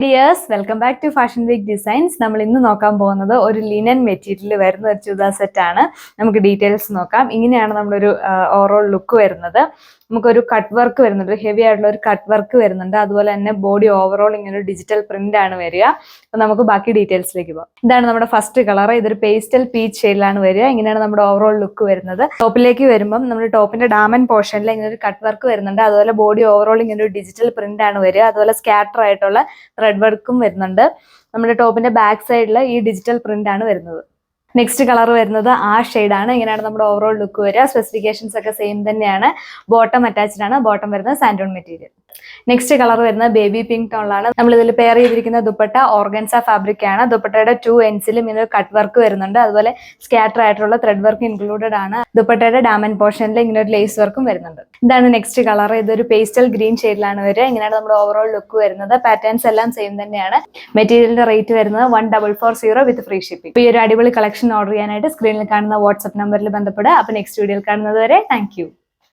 Dears welcome back to fashion week designs. നമ്മൾ ഇന്ന് നോക്കാൻ പോകുന്നത് ഒരു ലിനൻ മെറ്റീരിയൽ വരുന്ന ഒരു ചുരിദാർ സെറ്റ് ആണ്. നമുക്ക് ഡീറ്റെയിൽസ് നോക്കാം. ഇങ്ങനെയാണ് നമ്മളൊരു ഓവറോൾ ലുക്ക് വരുന്നത്. നമുക്കൊരു കട്ട് വർക്ക് വരുന്നുണ്ട്, ഹെവി ആയിട്ടുള്ള ഒരു കട്ട് വർക്ക് വരുന്നുണ്ട്. അതുപോലെ തന്നെ ബോഡി ഓവറോൾ ഇങ്ങനെ ഒരു ഡിജിറ്റൽ പ്രിന്റ് ആണ് വരിക. അപ്പൊ നമുക്ക് ബാക്കി ഡീറ്റെയിൽസിലേക്ക് പോകാം. ഇതാണ് നമ്മുടെ ഫസ്റ്റ് കളർ. ഇതൊരു പേസ്റ്റൽ പീച്ച് ഷെയ്ഡിലാണ് വരിക. ഇങ്ങനെയാണ് നമ്മുടെ ഓവറോൾ ലുക്ക് വരുന്നത്. ടോപ്പിലേക്ക് വരുമ്പം നമ്മുടെ ടോപ്പിന്റെ ഡാമൻ പോർഷനിൽ ഇങ്ങനെ ഒരു കട്ട് വർക്ക് വരുന്നുണ്ട്. അതുപോലെ ബോഡി ഓവറോൾ ഇങ്ങനെ ഒരു ഡിജിറ്റൽ പ്രിന്റ് ആണ് വരിക. അതുപോലെ സ്കാറ്റർ ആയിട്ടുള്ള ത്രെഡ് വർക്കും വരുന്നുണ്ട്. നമ്മുടെ ടോപ്പിന്റെ ബാക്ക് സൈഡിൽ ഈ ഡിജിറ്റൽ പ്രിന്റ് ആണ് വരുന്നത്. നെക്സ്റ്റ് കളർ വരുന്നത് ആ ഷെയ്ഡാണ്. ഇങ്ങനെയാണ് നമ്മുടെ ഓവറോൾ ലുക്ക് വരിക. സ്പെസിഫിക്കേഷൻസ് ഒക്കെ സെയിം തന്നെയാണ്. ബോട്ടം അറ്റാച്ച്ഡ് ആണ്. ബോട്ടം വരുന്നത് സാൻഡോൺ മെറ്റീരിയൽ. നെക്സ്റ്റ് കളർ വരുന്നത് ബേബി പിങ്ക് ടോണിലാണ്. നമ്മൾ ഇതിൽ പെയർ ചെയ്തിരിക്കുന്ന ദുപ്പട്ട ഓർഗൻസ ഫാബ്രിക് ആണ്. ദുപ്പട്ടയുടെ 2 എൻഡ്സിലും ഇങ്ങനെ കട്ട് വർക്ക് വരുന്നുണ്ട്. അതുപോലെ സ്കാറ്റർ ആയിട്ടുള്ള ത്രെഡ് വർക്ക് ഇൻക്ലൂഡഡ് ആണ്. ദുപ്പട്ടയുടെ ഡാമൻ പോർഷനിൽ ഇങ്ങനെ ഒരു ലേസ് വർക്കും വരുന്നുണ്ട്. ഇതാണ് നെക്സ്റ്റ് കളർ. ഇതൊരു പേസ്റ്റൽ ഗ്രീൻ ഷെയ്ഡിലാണ് വരിക. ഇങ്ങനെയാണ് നമ്മുടെ ഓവറോൾ ലുക്ക് വരുന്നത്. പാറ്റേൺസ് എല്ലാം സെയിം തന്നെയാണ്. മെറ്റീരിയലിന്റെ റേറ്റ് വരുന്നത് 1440 വിത്ത് ഫ്രീ ഷിപ്പിംഗ്. ഈ ഒരു അടിപൊളി കളക്ഷൻ ഓർഡർ ചെയ്യാനായിട്ട് സ്ക്രീനിൽ കാണുന്ന വാട്സ്ആപ്പ് നമ്പറിൽ ബന്ധപ്പെടുക. അപ്പോൾ നെക്സ്റ്റ് വീഡിയോയിൽ കാണുന്നത് വരെ താങ്ക് യു.